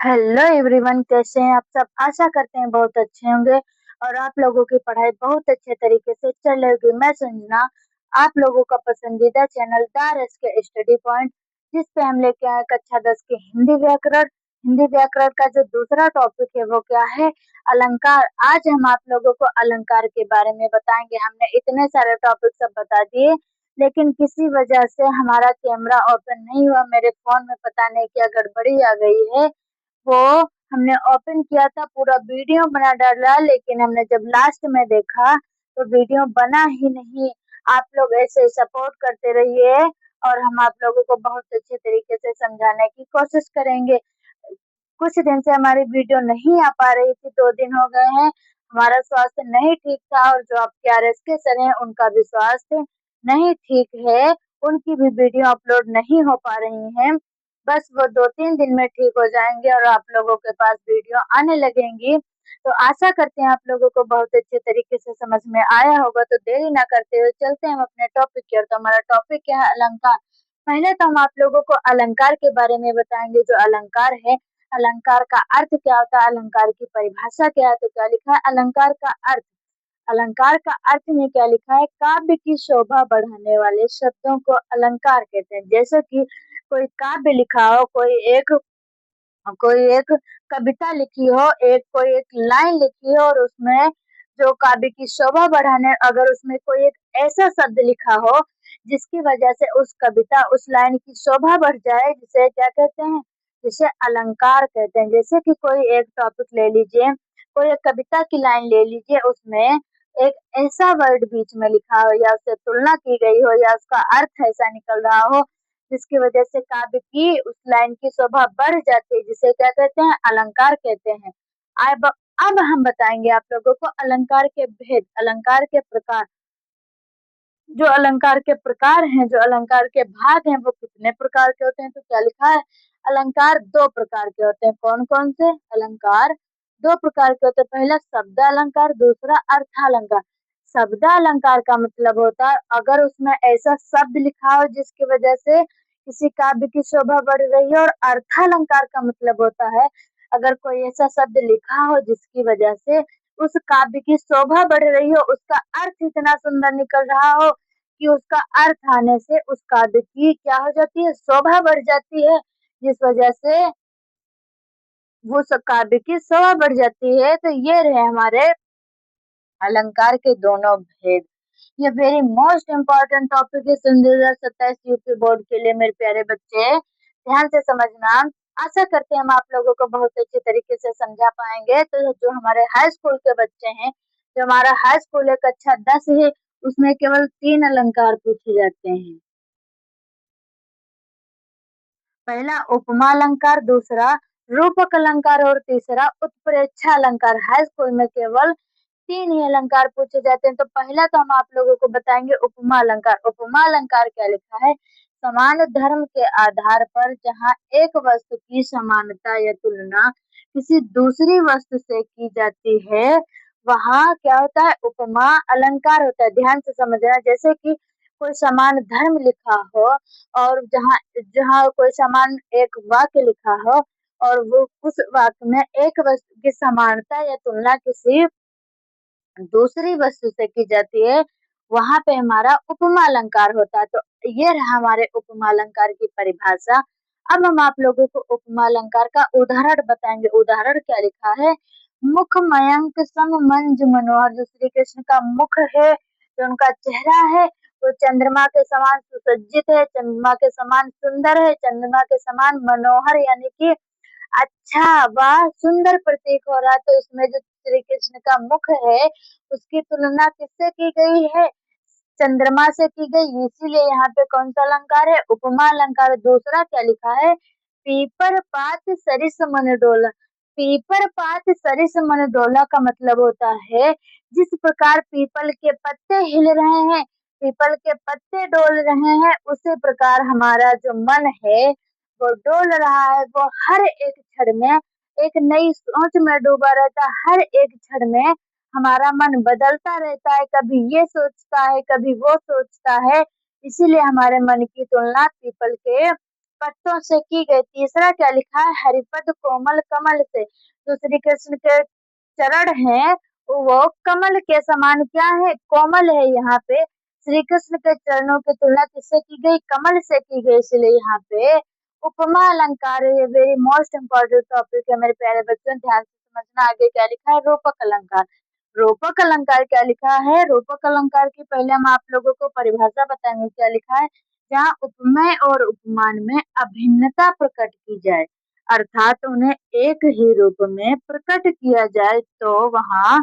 Hello everyone, कैसे हैं आप सब? आशा करते हैं बहुत अच्छे होंगे और आप लोगों की पढ़ाई बहुत अच्छे तरीके से चल रही होगी। मैं संजना, आप लोगों का पसंदीदा चैनल दारस के स्टडी पॉइंट, जिस पे हम लेके आए कक्षा 10 के हिंदी व्याकरण। हिंदी व्याकरण का जो दूसरा टॉपिक है वो क्या है? अलंकार। आज हम आप लोगों को अलंकार के बारे में बताएंगे। हमने इतने सारे टॉपिक सब बता दिए, लेकिन किसी वजह से हमारा कैमरा ओपन नहीं हुआ। मेरे फोन में पता नहीं क्या गड़बड़ी आ गई है। वो हमने ओपन किया था, पूरा वीडियो बना डाला, लेकिन हमने जब लास्ट में देखा तो वीडियो बना ही नहीं। आप लोग ऐसे सपोर्ट करते रहिए और हम आप लोगों को बहुत अच्छे तरीके से समझाने की कोशिश करेंगे। कुछ दिन से हमारी वीडियो नहीं आ पा रही थी, 2 दिन हो गए हैं। हमारा स्वास्थ्य नहीं ठीक था और जो आपके आरएस के सर हैं उनका भी स्वास्थ्य नहीं ठीक है, उनकी भी वीडियो अपलोड नहीं हो पा रही है। बस वो 2-3 दिन में ठीक हो जाएंगे और आप लोगों के पास वीडियो आने लगेंगी। तो आशा करते हैं आप लोगों को बहुत अच्छे तरीके से समझ में आया होगा। तो देरी ना करते हुए चलते हैं हम अपने टॉपिक की ओर। तो हमारा टॉपिक क्या है? अलंकार। पहले तो हम आप लोगों को अलंकार के बारे में बताएंगे। जो अलंकार है, अलंकार का अर्थ क्या होता है, अलंकार की परिभाषा क्या है। तो क्या लिखा है अलंकार का अर्थ? अलंकार का अर्थ में क्या लिखा है? काव्य की शोभा बढ़ाने वाले शब्दों को अलंकार कहते हैं। जैसे कि कोई काव्य लिखा हो, कोई एक कविता लिखी हो, कोई एक लाइन लिखी हो, और उसमें जो काव्य की शोभा बढ़ाने, अगर उसमें कोई एक ऐसा शब्द लिखा हो जिसकी वजह से उस कविता, उस लाइन की शोभा बढ़ जाए, जिसे क्या कहते हैं? जिसे अलंकार कहते हैं। जैसे कि कोई एक टॉपिक ले लीजिए, कोई एक कविता की लाइन ले लीजिए, उसमें एक ऐसा वर्ड बीच में लिखा हो या उससे तुलना की गई हो या उसका अर्थ ऐसा निकल रहा हो जिसकी वजह से काव्य की उस लाइन की शोभा बढ़ जाती है, जिसे क्या कहते हैं? अलंकार कहते हैं। अब हम बताएंगे आप लोगों को अलंकार के भेद, अलंकार के प्रकार। जो अलंकार के प्रकार हैं, जो अलंकार के भाग हैं, वो कितने प्रकार के होते हैं? तो क्या लिखा है? अलंकार 2 प्रकार के होते हैं। कौन कौन से? अलंकार 2 प्रकार के होते हैं। पहला शब्द अलंकार, दूसरा अर्थ अलंकार। शब्द अलंकार का मतलब होता है अगर उसमें ऐसा शब्द लिखा हो जिसकी वजह से किसी काव्य की शोभा बढ़ रही है। और अर्थ अलंकार का मतलब होता है अगर कोई ऐसा शब्द लिखा हो जिसकी वजह से उस काव्य की शोभा बढ़ रही हो, उसका अर्थ इतना सुंदर निकल रहा हो कि उसका अर्थ आने से उस काव्य की क्या हो जाती है? शोभा बढ़ जाती है, जिस वजह से वो काव्य की शोभा बढ़ जाती है। तो ये रहे हमारे अलंकार के दोनों भेद। ये वेरी मोस्ट इम्पोर्टेंट टॉपिक है सन 2027 यूपी बोर्ड के लिए। मेरे प्यारे बच्चे, ध्यान से समझना। आशा करते हैं हम आप लोगों को बहुत अच्छे तरीके से समझा पाएंगे। तो जो हमारे हाई स्कूल के बच्चे हैं, जो हमारा हाई स्कूल है कक्षा 10 है, उसमें केवल 3 अलंकार पूछे जाते हैं। पहला उपमा अलंकार, दूसरा रूपक अलंकार और तीसरा उत्प्रेक्षा अलंकार। हाई स्कूल में केवल 3 ही अलंकार पूछे जाते हैं। तो पहला तो हम आप लोगों को बताएंगे उपमा अलंकार। उपमा अलंकार क्या लिखा है? समान धर्म के आधार पर जहाँ एक वस्तु की समानता या तुलना किसी दूसरी वस्तु से की जाती है, वहाँ क्या होता है? उपमा अलंकार होता है। ध्यान से समझना। जैसे कि कोई समान धर्म लिखा हो और जहाँ जहाँ कोई समान एक वाक्य लिखा हो और वो उस वाक्य में एक वस्तु की समानता या तुलना किसी दूसरी वस्तु से की जाती है, वहां पे हमारा उपमा अलंकार होता है। तो ये रहा हमारे उपमा अलंकार की परिभाषा। अब हम आप लोगों को उपमा अलंकार का उदाहरण बताएंगे। उदाहरण क्या लिखा है? मुख मयंक सम मंज मनोहर। जो श्री कृष्ण का मुख है, जो उनका चेहरा है, वो चंद्रमा के समान सुसज्जित है, चंद्रमा के समान सुंदर है, चंद्रमा के समान मनोहर, यानी कि अच्छा, वाह, सुंदर प्रतीक हो रहा है। तो इसमें जो श्री कृष्ण का मुख है, उसकी तुलना किससे की गई है? चंद्रमा से की गई। इसीलिए यहाँ पे कौन सा अलंकार है? उपमा अलंकार। दूसरा क्या लिखा है? पीपर पात सरिस मन डोला। पीपर पात सरिस मन डोला का मतलब होता है जिस प्रकार पीपल के पत्ते हिल रहे हैं, पीपल के पत्ते डोल रहे हैं, उसी प्रकार हमारा जो मन है वो डोल रहा है। वो हर एक क्षण में एक नई सोच में डूबा रहता है। हर एक क्षण में हमारा मन बदलता रहता है, कभी ये सोचता है, कभी वो सोचता है। इसीलिए हमारे मन की तुलना पीपल के पत्तों से की गई। तीसरा क्या लिखा है, हरिपद कोमल कमल से। जो श्री कृष्ण के चरण है वो कमल के समान क्या है, कोमल है। यहाँ पे श्री कृष्ण के चरणों की तुलना किससे की गई, कमल से की गई, इसलिए यहाँ पे उपमा अलंकार है। ये वेरी मोस्ट इम्पोर्टेंट टॉपिक है मेरे प्यारे बच्चों, ध्यान से समझना। आगे क्या लिखा है, रूपक अलंकार। रूपक अलंकार क्या लिखा है, रूपक अलंकार की पहले हम आप लोगों को परिभाषा बताएंगे। क्या लिखा है, जहाँ उपमेय और उपमान में अभिन्नता प्रकट की जाए, अर्थात उन्हें एक ही रूप में प्रकट किया जाए तो वहाँ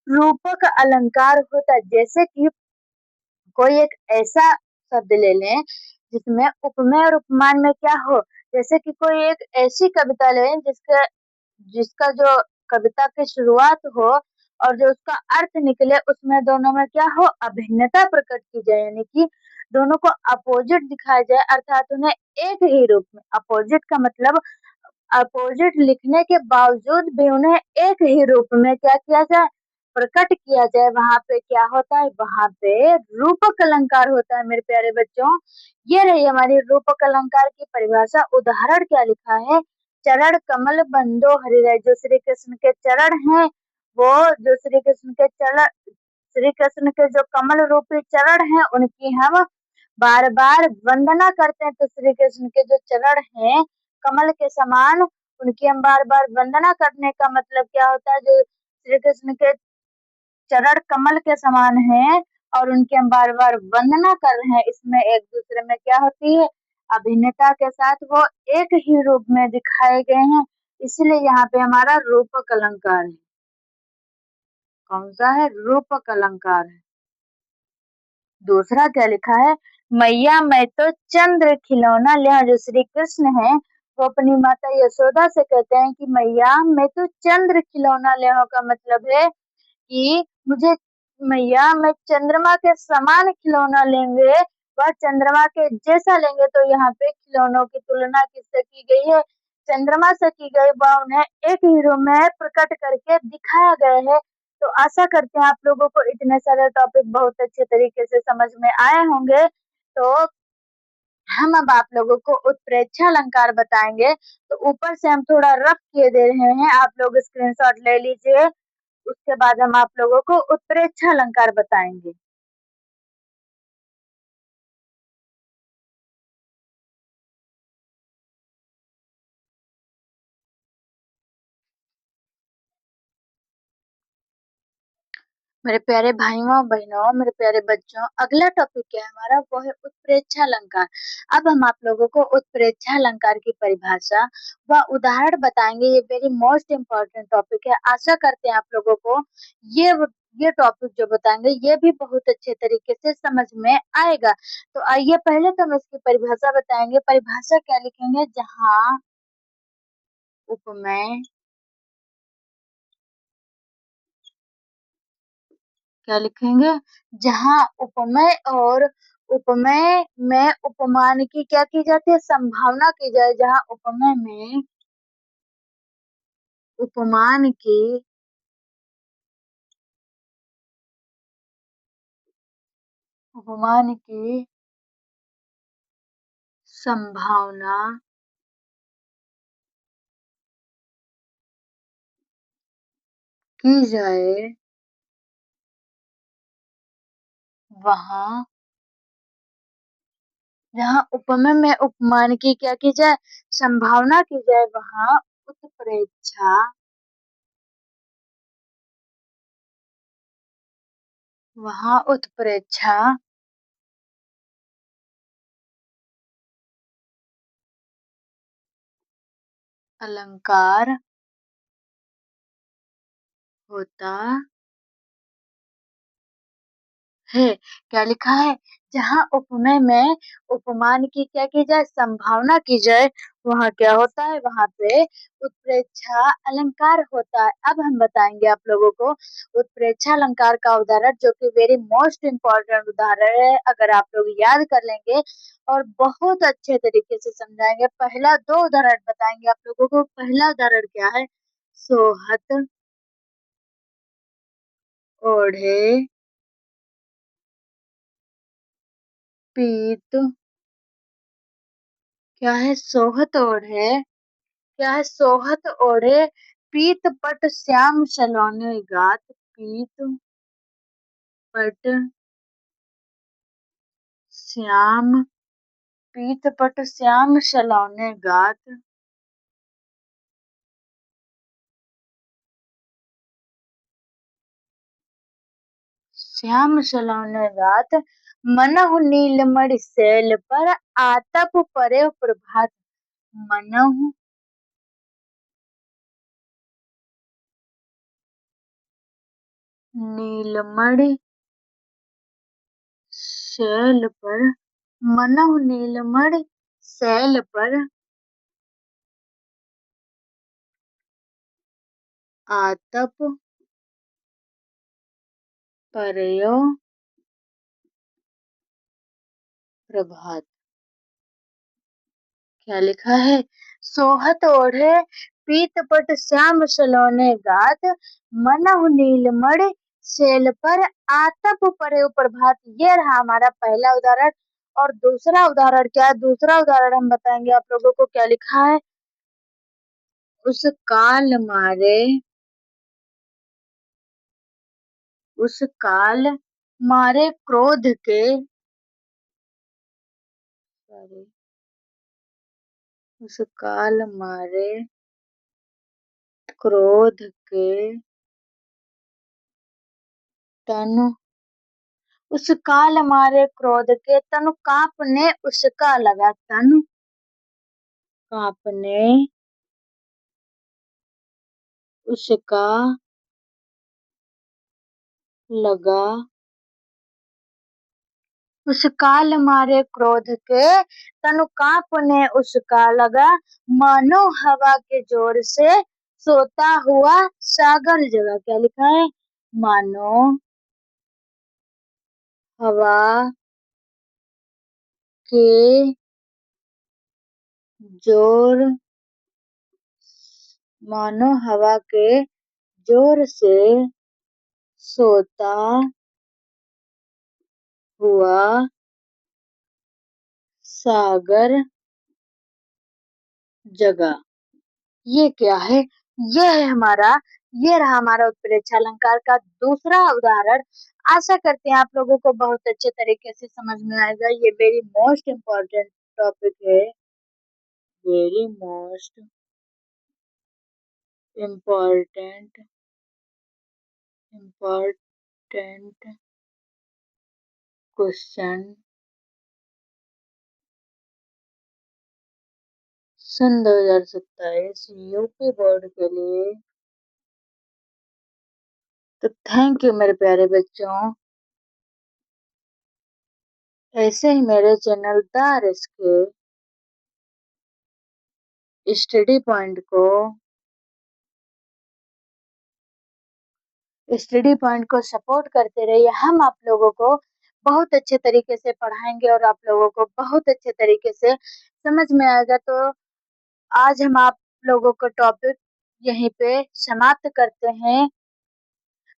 रूपक अलंकार होता है। जैसे कि कोई एक ऐसा शब्द ले लें जिसमें उपमेय और उपमान में क्या हो, जैसे कि कोई एक ऐसी कविता लें जिसका जिसका जो कविता की शुरुआत हो और जो उसका अर्थ निकले, उसमें दोनों में क्या हो, अभिन्नता प्रकट की जाए, यानी कि दोनों को अपोजिट दिखाया जाए, अर्थात उन्हें एक ही रूप में। अपोजिट का मतलब अपोजिट लिखने के बावजूद भी उन्हें एक ही रूप में क्या किया जाए, प्रकट किया जाए। वहां पे क्या होता है, वहां पे रूपक अलंकार होता है मेरे प्यारे बच्चों। ये रही हमारी रूपक अलंकार की परिभाषा। उदाहरण क्या लिखा है, चरण कमल बंदो हरिराय। जो श्री कृष्ण के चरण हैं, वो जो श्री कृष्ण के चरण, श्री कृष्ण के जो कमल रूपी चरण हैं उनकी हम बार बार वंदना करते हैं। तो श्री कृष्ण के जो चरण हैं कमल के समान, उनकी हम बार बार वंदना करने का मतलब क्या होता है, जो श्री कृष्ण के चरण कमल के समान हैं और उनकी हम बार बार वंदना कर रहे हैं, इसमें एक दूसरे में क्या होती है, अभिन्नता के साथ वो एक ही रूप में दिखाए गए हैं, इसलिए यहाँ पे हमारा रूपक अलंकार है। कौन सा है, रूपक अलंकार है। दूसरा क्या लिखा है, मैया मैं तो चंद्र खिलौना लिया। जो श्री कृष्ण है वो अपनी माता यशोदा से कहते हैं कि मैया मैं तो चंद्र खिलौना लिया, का मतलब है कि मुझे, मैया मैं चंद्रमा के समान खिलौना लेंगे, वह चंद्रमा के जैसा लेंगे। तो यहाँ पे खिलौनों की तुलना किससे की गई है, चंद्रमा से की गई, वह उन्हें एक हीरो में प्रकट करके दिखाया गया है। तो आशा करते हैं आप लोगों को इतने सारे टॉपिक बहुत अच्छे तरीके से समझ में आए होंगे। तो हम अब आप लोगों को उत्प्रेक्षा अलंकार बताएंगे। तो ऊपर से हम थोड़ा रफ किए दे रहे हैं, आप लोग स्क्रीनशॉट ले लीजिए। उसके बाद हम आप लोगों को उत्प्रेक्षा अलंकार बताएंगे। मेरे प्यारे भाइयों बहनों, मेरे प्यारे बच्चों, अगला टॉपिक क्या है हमारा, वो है उत्प्रेक्षा अलंकार। अब हम आप लोगों को उत्प्रेक्षा अलंकार की परिभाषा व उदाहरण बताएंगे। ये वेरी मोस्ट इम्पोर्टेंट टॉपिक है। आशा करते हैं आप लोगों को ये ये टॉपिक जो बताएंगे ये भी बहुत अच्छे तरीके से समझ में आएगा। तो आइए पहले तो हम इसकी परिभाषा बताएंगे। परिभाषा क्या लिखेंगे, जहाँ उपमेय, क्या लिखेंगे, जहाँ उपमेय और उपमेय में उपमान की क्या की जाती है, संभावना की जाए। जहाँ उपमेय में उपमान की उपमान की संभावना की जाए, वहाँ जहाँ उपमेय में उपमान की क्या की जाए, संभावना की जाए, वहाँ उत्प्रेक्षा, वहाँ उत्प्रेक्षा अलंकार होता है। क्या लिखा है, जहाँ उपमेय में उपमान की क्या की जाए, संभावना की जाए, वहाँ क्या होता है, वहाँ पे उत्प्रेक्षा अलंकार होता है। अब हम बताएंगे आप लोगों को उत्प्रेक्षा अलंकार का उदाहरण, जो कि वेरी मोस्ट इम्पोर्टेंट उदाहरण है। अगर आप लोग याद कर लेंगे और बहुत अच्छे तरीके से समझाएंगे। पहला दो उदाहरण बताएंगे आप लोगों को। पहला उदाहरण क्या है, सोहत ओढ़े पीत क्या है सोहत ओढ़े, क्या है सोहत ओढ़े, पीत पट श्याम सलोने गात, पीत पट श्याम, पीत पट श्याम सलोने गात, श्याम सलोने गात, मनहु नीलमणि सैल पर, आतप परे प्रभात। मनहु नीलमणि शैल पर, मनहु नीलमणि शैल पर, आतप परयो प्रभात। क्या लिखा है? सोहत ओढ़े पीतपट श्याम सलोने गात, मनहु नीलमणि शैल पर, आतप परे प्रभात। ये रहा हमारा पहला उदाहरण। और दूसरा उदाहरण क्या है? दूसरा उदाहरण हम बताएंगे आप लोगों को। क्या लिखा है? उस काल मारे, उस काल मारे क्रोध के, सॉरी, उस काल मारे क्रोध के तनु, उस काल मारे क्रोध के तनु कांपने उसका लगा, तनु कांपने उसका लगा, उस काल मारे क्रोध के तनु कांपने उसका लगा, मानो हवा के जोर से सोता हुआ सागर जगा। क्या लिखा है? मानो हवा के जोर, मानो हवा के जोर से सोता हुआ सागर जगा। ये क्या है? ये है हमारा, ये रहा हमारा उत्प्रेक्षा अलंकार का दूसरा उदाहरण। आशा करते हैं आप लोगों को बहुत अच्छे तरीके से समझ में आएगा। ये वेरी मोस्ट इम्पोर्टेंट टॉपिक है, very most important, important question सन 2027 यूपी बोर्ड के लिए। तो थैंक यू मेरे प्यारे बच्चों। ऐसे ही मेरे चैनल दारिस के स्टडी पॉइंट को सपोर्ट करते रहिए। हम आप लोगों को बहुत अच्छे तरीके से पढ़ाएंगे और आप लोगों को बहुत अच्छे तरीके से समझ में आएगा। तो आज हम आप लोगों को टॉपिक यहीं पे समाप्त करते हैं।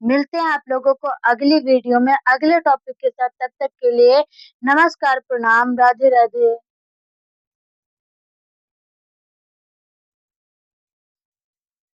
मिलते हैं आप लोगों को अगली वीडियो में अगले टॉपिक के साथ। तब तक के लिए नमस्कार, प्रणाम, राधे राधे।